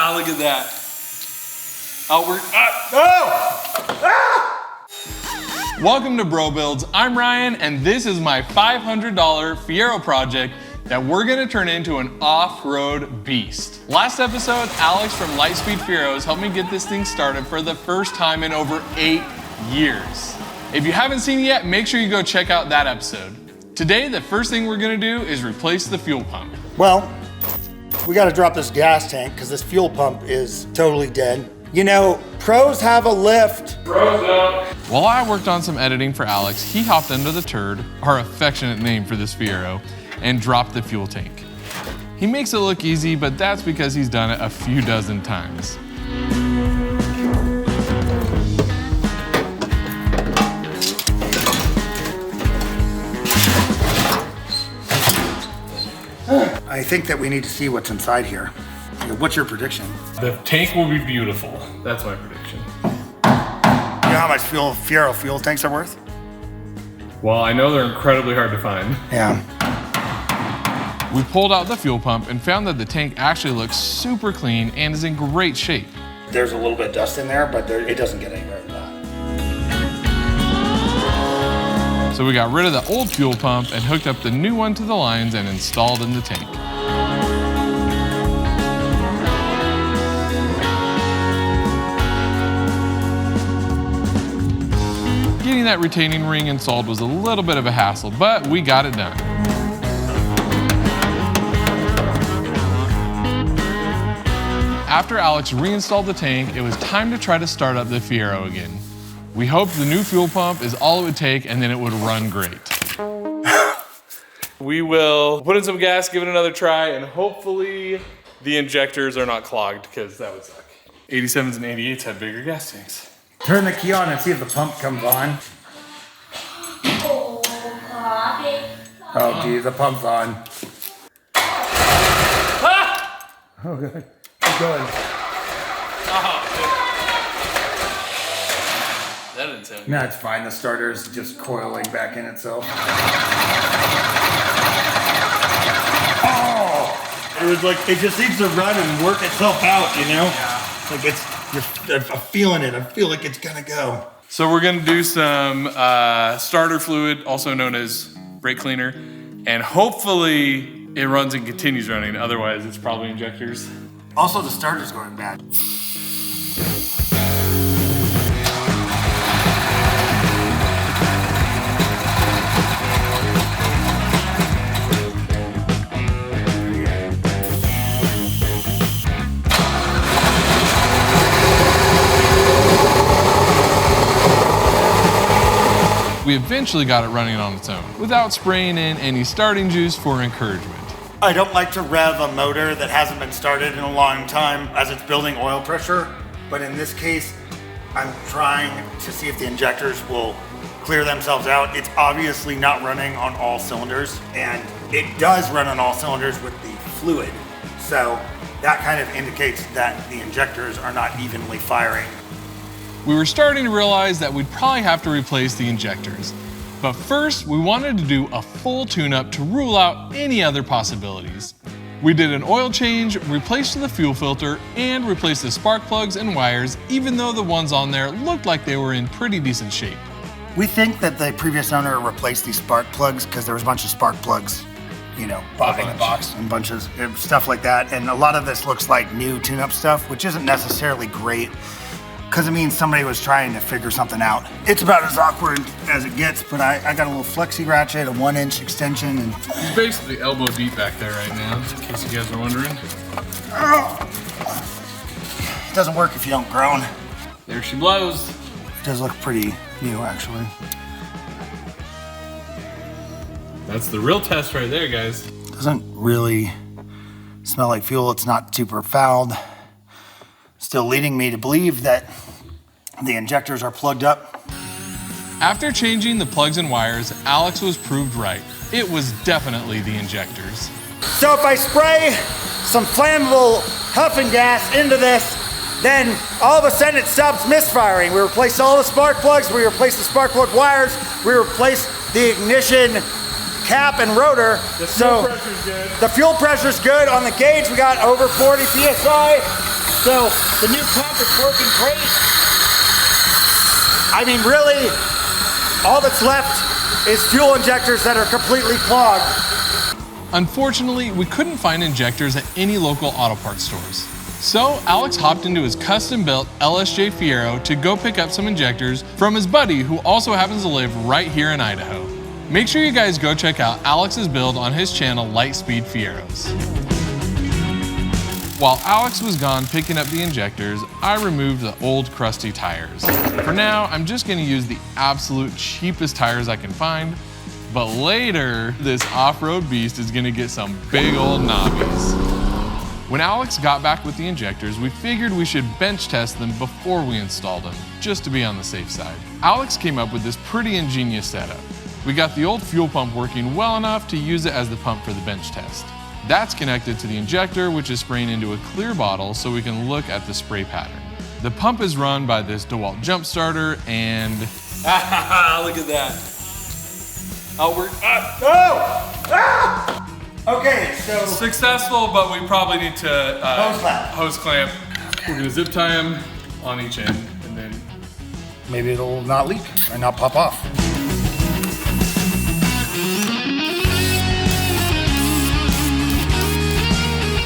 Ah, look at that. Oh, Welcome to Bro Builds. I'm Ryan, and this is my $500 Fiero project that we're gonna turn into an off-road beast. Last episode, Alex from Lightspeed Fieros helped me get this thing started for the first time in over 8 years. If you haven't seen it yet, make sure you go check out that episode. Today, the first thing we're gonna do is replace the fuel pump. Well, we gotta drop this gas tank because this fuel pump is totally dead. You know, pros have a lift. Pros don't. While I worked on some editing for Alex, he hopped under the turd, our affectionate name for this Fiero, and dropped the fuel tank. He makes it look easy, but that's because he's done it a few dozen times. I think that we need to see what's inside here. What's your prediction? The tank will be beautiful. That's my prediction. You know how much Fiero fuel tanks are worth? Well, I know they're incredibly hard to find. Yeah. We pulled out the fuel pump and found that the tank actually looks super clean and is in great shape. There's a little bit of dust in there, but it doesn't get anywhere with that. So we got rid of the old fuel pump and hooked up the new one to the lines and installed in the tank. Getting that retaining ring installed was a little bit of a hassle, but we got it done. After Alex reinstalled the tank, it was time to try to start up the Fiero again. We hoped the new fuel pump is all it would take and then it would run great. We will put in some gas, give it another try, and hopefully the injectors are not clogged because that would suck. 87s and 88s have bigger gas tanks. Turn the key on and see if the pump comes on. Oh, geez, the pump's on. Ah! Oh, good. Keep going. Oh, that didn't sound good. No, it's fine. The starter's just coiling back in itself. Oh! It was like, it just needs to run and work itself out, you know? Yeah. Like I'm feeling it. I feel like it's gonna go. So we're gonna do some starter fluid, also known as brake cleaner, and hopefully it runs and continues running. Otherwise, it's probably injectors. Also, the starter's going bad. We eventually got it running on its own, without spraying in any starting juice for encouragement. I don't like to rev a motor that hasn't been started in a long time as it's building oil pressure, but in this case, I'm trying to see if the injectors will clear themselves out. It's obviously not running on all cylinders, and it does run on all cylinders with the fluid. So that kind of indicates that the injectors are not evenly firing. We were starting to realize that we'd probably have to replace the injectors. But first, we wanted to do a full tune-up to rule out any other possibilities. We did an oil change, replaced the fuel filter, and replaced the spark plugs and wires, even though the ones on there looked like they were in pretty decent shape. We think that the previous owner replaced these spark plugs because there was a bunch of spark plugs, you know, in the box and bunches of stuff like that. And a lot of this looks like new tune-up stuff, which isn't necessarily great, because it means somebody was trying to figure something out. It's about as awkward as it gets, but I got a little flexi ratchet, a 1-inch extension, and It's basically elbow deep back there right now, in case you guys are wondering. it doesn't work if you don't groan. There she blows. It does look pretty new, actually. That's the real test right there, guys. Doesn't really smell like fuel. It's not super fouled. Still leading me to believe that the injectors are plugged up. After changing the plugs and wires, Alex was proved right. It was definitely the injectors. So if I spray some flammable huffing gas into this, then all of a sudden it stops misfiring. We replaced all the spark plugs, we replaced the spark plug wires, we replaced the ignition cap and rotor. The fuel pressure's good on the gauge. We got over 40 PSI. So the new pump is working great. I mean, really, all that's left is fuel injectors that are completely clogged. Unfortunately, we couldn't find injectors at any local auto parts stores. So Alex hopped into his custom-built LSJ Fiero to go pick up some injectors from his buddy who also happens to live right here in Idaho. Make sure you guys go check out Alex's build on his channel, Lightspeed Fieros. While Alex was gone picking up the injectors, I removed the old crusty tires. For now, I'm just gonna use the absolute cheapest tires I can find, but later, this off-road beast is gonna get some big old knobbies. When Alex got back with the injectors, we figured we should bench test them before we installed them, just to be on the safe side. Alex came up with this pretty ingenious setup. We got the old fuel pump working well enough to use it as the pump for the bench test. That's connected to the injector, which is spraying into a clear bottle so we can look at the spray pattern. The pump is run by this DeWalt jump starter and... Look at that. Oh, we're... Okay, so... Successful, but we probably need to... Hose clamp. Hose clamp. We're gonna zip tie them on each end and then... Maybe it'll not leak and not pop off.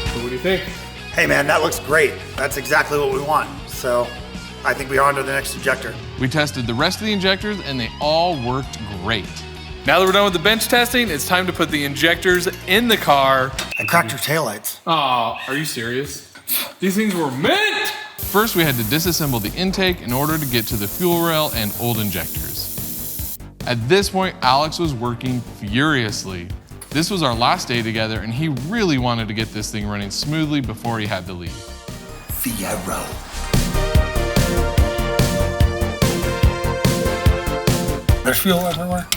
So what do you think? Hey man, that looks great. That's exactly what we want. So I think we're on to the next injector. We tested the rest of the injectors and they all worked great. Now that we're done with the bench testing, it's time to put the injectors in the car. I cracked your taillights. Oh, are you serious? These things were mint! First, we had to disassemble the intake in order to get to the fuel rail and old injectors. At this point, Alex was working furiously. This was our last day together and he really wanted to get this thing running smoothly before he had to leave. Fiero. There's fuel everywhere.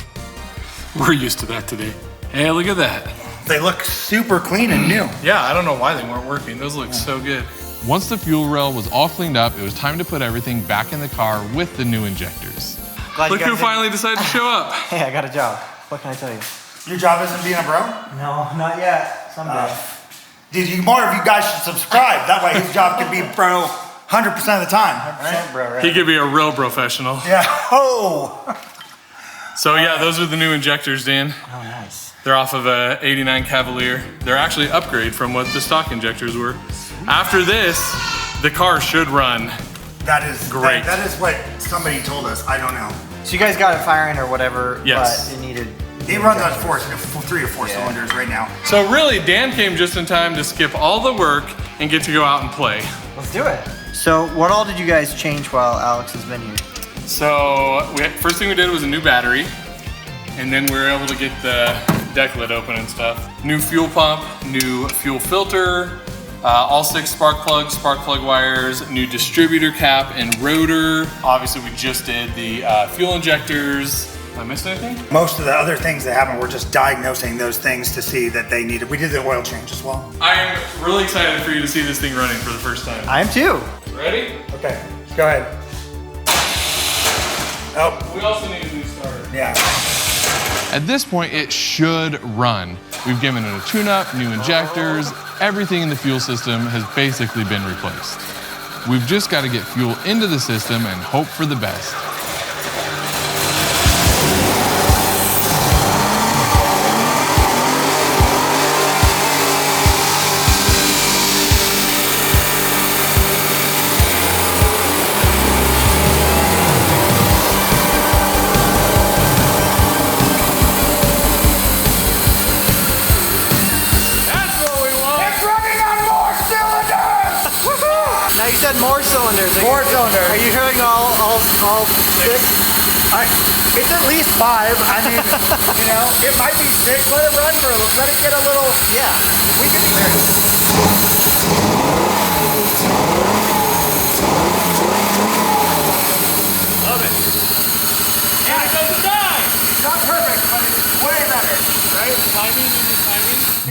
We're used to that today. Hey, look at that. They look super clean and new. Yeah, I don't know why they weren't working. Those look so good. Once the fuel rail was all cleaned up, it was time to put everything back in the car with the new injectors. Look who finally decided to show up. Hey, I got a job. What can I tell you? Your job isn't being a bro? No, not yet. Someday. Dude, more of you guys should subscribe. That way his job can be bro 100% of the time. Right? Bro, right? He could be a real professional. Yeah. Oh. So yeah, those are the new injectors, Dan. Oh, nice. They're off of a 89 Cavalier. They're actually an upgrade from what the stock injectors were. After this, the car should run. That is great. That is what somebody told us. I don't know. So you guys got it firing or whatever, Yes. but it needed... It runs on 3 or 4 cylinders right now. So really, Dan came just in time to skip all the work and get to go out and play. Let's do it. So what all did you guys change while Alex has been here? So first thing we did was a new battery, and then we were able to get the deck lid open and stuff. New fuel pump, new fuel filter, all 6 spark plug wires, new distributor cap and rotor. Obviously we just did the fuel injectors. Am I missing anything? Most of the other things that happened, we're just diagnosing those things to see that they needed. We did the oil change as well. I am really excited for you to see this thing running for the first time. I am too. Ready? Okay, go ahead. Oh, We also need a new starter. yeah. At this point, it should run. We've given it a tune-up, new injectors, everything in the fuel system has basically been replaced. We've just got to get fuel into the system and hope for the best. Now you said more cylinders. More cylinders. Are you hearing all 6? It's at least 5. I mean, you know, it might be 6. Let it run for a little. Let it get a little. Yeah. We can. Love it. And it doesn't die. Not perfect, but it's way better, right? Timing.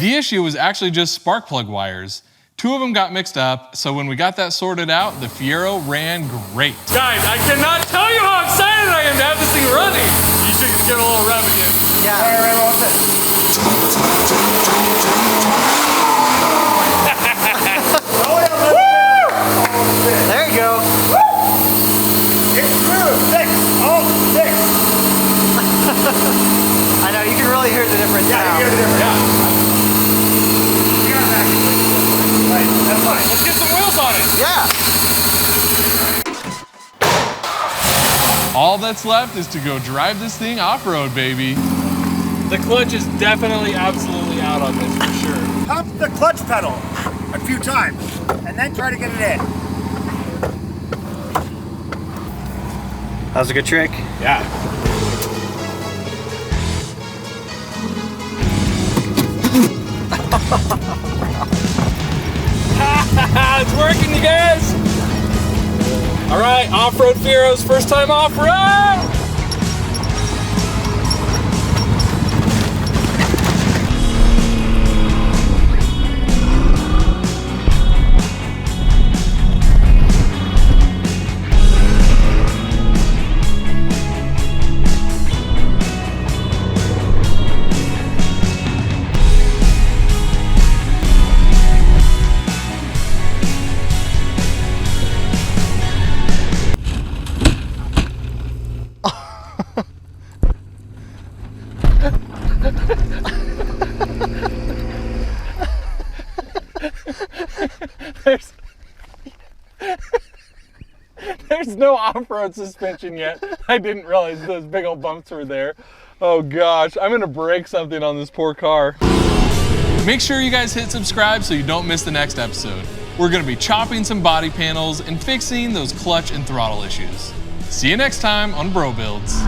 The issue was actually just spark plug wires. 2 of them got mixed up, so when we got that sorted out, the Fiero ran great. Guys, I cannot tell you how excited I am to have this thing running. You should give it a little rev again. Yeah. All right, what's it? Oh, yeah, going. Yeah. All that's left is to go drive this thing off-road, baby. The clutch is definitely absolutely out on this for sure. Pump the clutch pedal a few times and then try to get it in. That was a good trick. Yeah. It's working, you guys. All right, off-road Fiero's first time off-road. There's no off-road suspension yet. I didn't realize those big old bumps were there. Oh gosh, I'm gonna break something on this poor car. Make sure you guys hit subscribe so you don't miss the next episode. We're gonna be chopping some body panels and fixing those clutch and throttle issues. See you next time on Bro Builds.